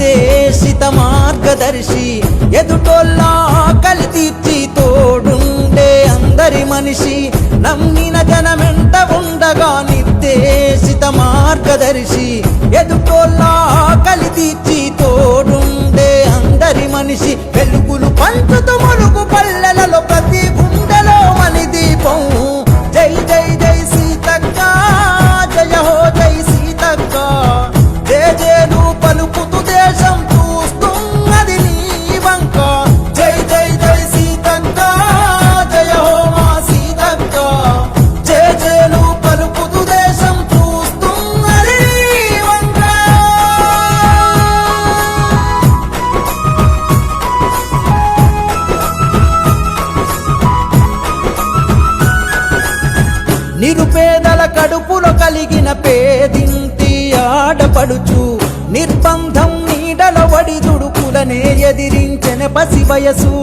నిర్దేశిత మార్గదర్శి ఎదుటోళ్ళ ఆకలి తీర్చి తోడుండే అందరి మనిషి నమ్మిన జనమెంట ఉండగా నిర్దేశిత మార్గదర్శి ఎదుటోళ్ళ ఆకలి తీర్చి తోడుండే అందరి మనిషి వెలుగులు పంచుతూ ములుగు పల్లెలలో ప్రతి గుండెలో మలి దీపం జై జై జై సీతక్క జయ హో జై సీతక్క జేజేలు పలుకుతూ దేశం చూస్తున్నది నీ వంక జై జై జై సీతక్క జయ హో మా సీతక్క జేజేలు పలుకుతూ దేశం చూస్తున్నది నీ వంక నిరుపేదల కడుపులో కలిగిన పేదింటి ఆడపడుచు నిర్బంధం నీడల వడి దుడుకులనే ఎదిరించెన పసి వయసు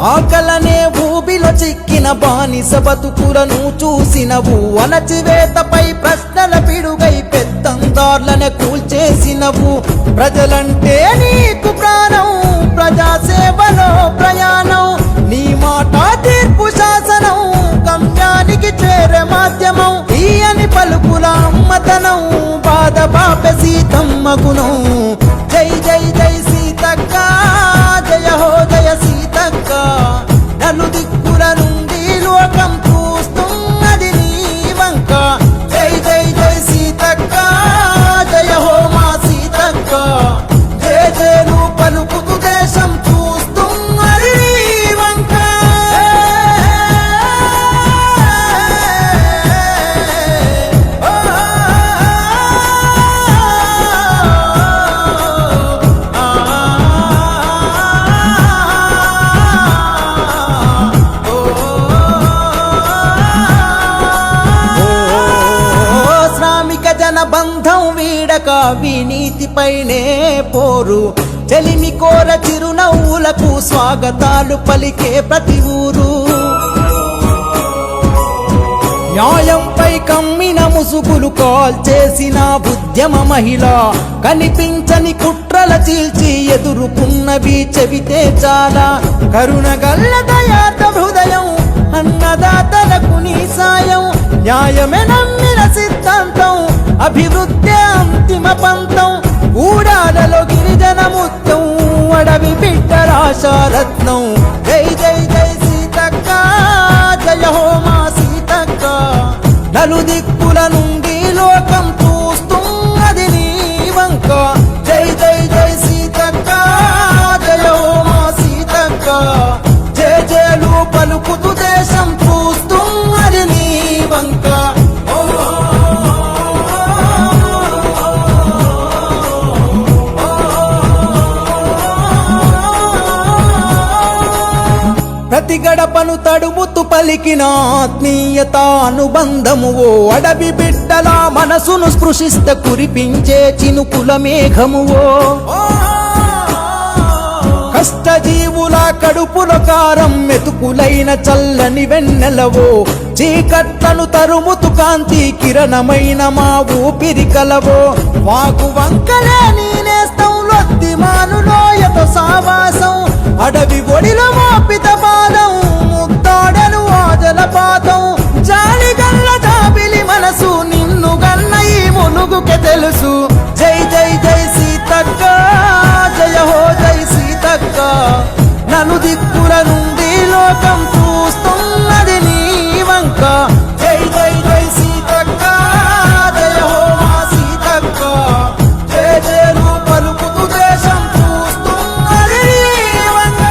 ఆకలనే ఊబిలో చిక్కిన బానిస బతుకులను చూసినవు అణచివేతపై ప్రశ్నల పిడుగై పెత్తందార్లనే కూల్చేసినవు ప్రజలంటే నీకు ప్రాణం ప్రజాసేవలో ప్రయాణం నీ మాట తీర్పు శాసనం గమ్యానికి చేరే మాధ్యమం ఈయని పలుకుల అమ్మతనం బాధ పాప సీతమ్మ గుణం జై జై జై సీతక్క జయ హో జయ సీతక్క నలు దిక్కుల నుండి లోకం చూస్తున్నది నీ వంక జై జై జై సీతక్క జయ హో మా సీతక్క జేజేలు పలుకుతూ దేశం చూస్తున్నది నీ వంక శ్రామిక జన బంధం వీడక వినీతిపైనే పోరు చెలిమి కోర చిరునవ్వులకు స్వాగతాలు పలికే ప్రతి ఊరు న్యాయంపై కమ్మిన ముసుగులు కాల్చేసిన ఉద్యమ మహిళ కనిపించని కుట్రల చీల్చి ఎదుర్కొన్నవి చెబితే చాలా కరుణగల్ల దయార్థ హృదయం అన్నదాతలకు నీ సాయం న్యాయమే నమ్మిన సిద్ధాంతం అభివృద్ధి అంతిమ పంతం ఊడాలలో గిరిజన ముత్యం అడవి బిడ్డ రాశారత్నం జై జై జై సీతక్క జయ హో మా సీతక్క నలు దిక్కుల నుండి లోకం చూస్తున్నది నీ వంక జై జై జై సీతక్క జయ హో మా సీతక్క జేజేలు పలుకుతూ దేశం చూస్తున్నది నీ వంక ప్రతి గడపను తడుముతూ పలికిన ఆత్మీయత అనుబంధము ఓ అడవి బిడ్డల మనసును స్పృశిస్తే కురిపించే చినుకుల మేఘమువో కష్టజీవుల కడుపుల కారం మెతుకులైన చల్లని వెన్నెలవో చీకట్లను తరుముతు కాంతి కిరణమైన మా ఊపిరి కలవో వాకు వంకలే నేనేస్తం లొత్తి మానులోయతో సావాసం అడవి ఒడిలో మోపిత బాలం ముద్దాడను ఆజలపాతం జాలి గల్ల జాబిలి మనసు నిన్ను గన్న ఈ ములుగుకే తెలుసు జై జై జై సీతక్క జయ హో జై సీతక్క నలు దిక్కుల నుండి లోకం చూస్తున్నది నీ వంక జై జై జై సీతక్క జయ హో మా సీతక్క జేజేలు పలుకుతూ దేశం చూస్తున్నది నీ వంక.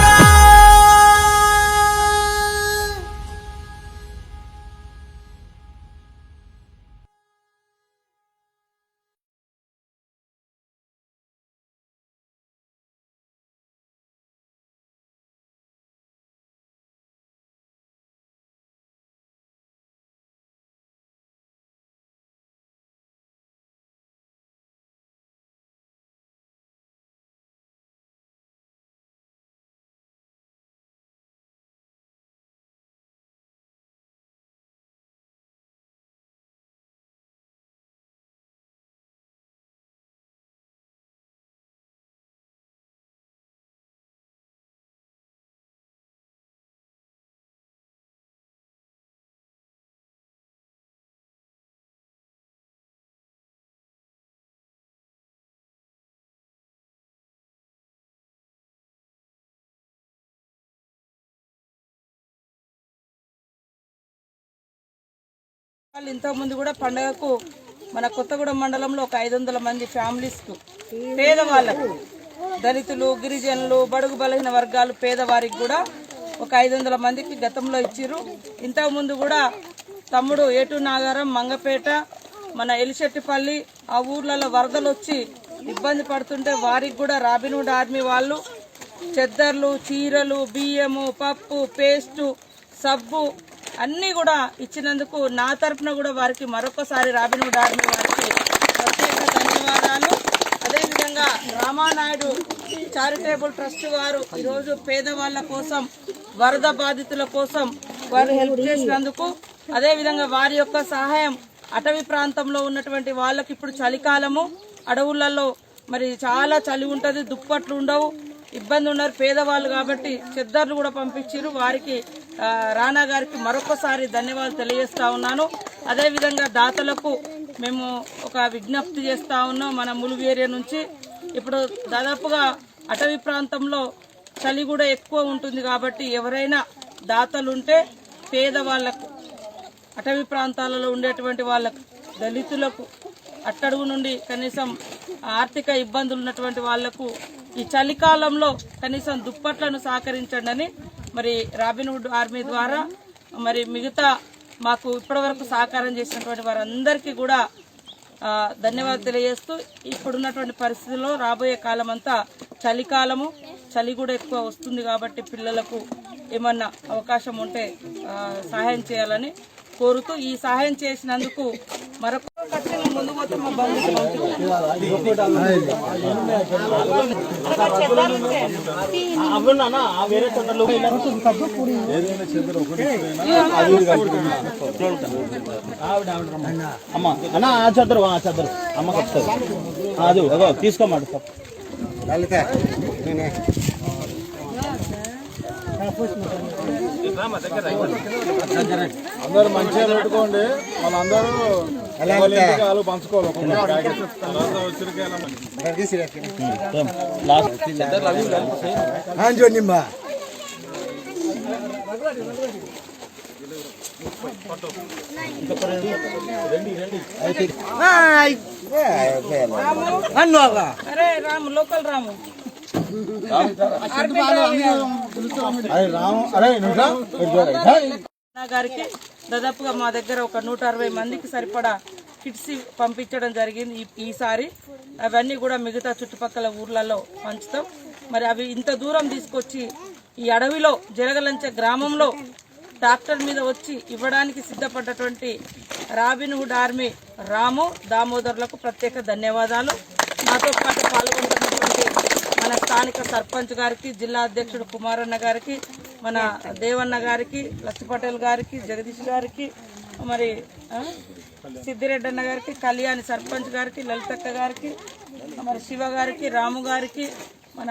వాళ్ళు ఇంతకుముందు కూడా పండగకు మన కొత్తగూడెం మండలంలో ఒక 500 మంది ఫ్యామిలీస్కు పేదవాళ్ళకు దళితులు గిరిజనులు బడుగు బలహీన వర్గాలు పేదవారికి కూడా ఒక 500 మందికి గతంలో ఇచ్చిర్రు. ఇంతకుముందు కూడా తమ్ముడు ఏటు నాగారం మంగపేట మన ఎలిశెట్టిపల్లి ఆ ఊర్లలో వరదలు వచ్చి ఇబ్బంది పడుతుంటే వారికి కూడా రాబిన్హుడ్ ఆర్మీ వాళ్ళు చెద్దర్లు చీరలు బియ్యము పప్పు పేస్టు సబ్బు అన్నీ కూడా ఇచ్చినందుకు నా తరఫున కూడా వారికి మరొకసారి రాబిన్హుడ్ ఆర్మీ వారికి ప్రత్యేక ధన్యవాదాలు. అదేవిధంగా రామానాయుడు చారిటబుల్ ట్రస్ట్ వారు ఈరోజు పేదవాళ్ల కోసం వరద బాధితుల కోసం వారు హెల్ప్ చేసినందుకు, అదేవిధంగా వారి యొక్క సహాయం అటవీ ప్రాంతంలో ఉన్నటువంటి వాళ్ళకి ఇప్పుడు చలికాలము అడవులలో మరి చాలా చలి ఉంటుంది, దుప్పట్లు ఉండవు, ఇబ్బంది ఉన్నారు పేదవాళ్ళు కాబట్టి చెద్దర్లు కూడా పంపించారు. వారికి రాణా గారికి మరొకసారి ధన్యవాదాలు తెలియజేస్తా ఉన్నాను. అదేవిధంగా దాతలకు మేము ఒక విజ్ఞప్తి చేస్తా ఉన్నాం. మన ములుగు ఏరియా నుంచి ఇప్పుడు దాదాపుగా అటవీ ప్రాంతంలో చలి కూడా ఎక్కువ ఉంటుంది కాబట్టి ఎవరైనా దాతలుంటే పేదవాళ్లకు అటవీ ప్రాంతాలలో ఉండేటువంటి వాళ్ళకు దళితులకు అట్టడుగు నుండి కనీసం ఆర్థిక ఇబ్బందులు ఉన్నటువంటి వాళ్లకు ఈ చలికాలంలో కనీసం దుప్పట్లను సహకరించండి అని మరి రాబిన్హుడ్ ఆర్మీ ద్వారా మరి మిగతా మాకు ఇప్పటివరకు సహకారం చేసినటువంటి వారందరికీ కూడా ధన్యవాదాలు తెలియజేస్తూ ఇప్పుడున్నటువంటి పరిస్థితుల్లో రాబోయే కాలం అంతా చలికాలము, చలి కూడా ఎక్కువ వస్తుంది కాబట్టి పిల్లలకు ఏమన్నా అవకాశం ఉంటే సహాయం చేయాలని కోరుతూ ఈ సహాయం చేసినందుకు మరొక ఖచ్చితంగా ముందు పోతే మా చద్దరు చద్దరు అమ్మకి వస్తుంది అది తీసుకోమాట అందరూ మంచిగా పెట్టుకోండి. వాళ్ళందరూ పంచుకోవాలి. అరే రాము లోకల్ రాము గారికి దాదాపుగా మా దగ్గర ఒక 160 మందికి సరిపడా కిట్స్ పంపించడం జరిగింది ఈసారి. అవన్నీ కూడా మిగతా చుట్టుపక్కల ఊర్లలో పంచుతాం. మరి అవి ఇంత దూరం తీసుకొచ్చి ఈ అడవిలో జరగలంచ గ్రామంలో ట్రాక్టర్ మీద వచ్చి ఇవ్వడానికి సిద్ధపడ్డటువంటి రాబిన్హుడ్ ఆర్మీ రాము దామోదర్లకు ప్రత్యేక ధన్యవాదాలు. నాతో పాటు పాల్గొంటున్నటువంటి మన స్థానిక సర్పంచ్ గారికి, జిల్లా అధ్యక్షుడు కుమారన్న గారికి, మన దేవన్న గారికి, లక్ష్మీ పటేల్ గారికి, జగదీష్ గారికి, మరి సిద్దిరెడ్డి అన్న గారికి, కళ్యాణి సర్పంచ్ గారికి, లలితక్క గారికి, మరి శివ గారికి, రాము గారికి, మన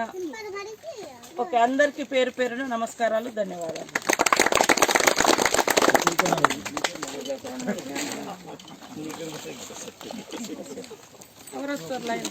ఓకే అందరికీ పేరు పేరున నమస్కారాలు, ధన్యవాదాలు. ఎవరు వస్తారు లైన్?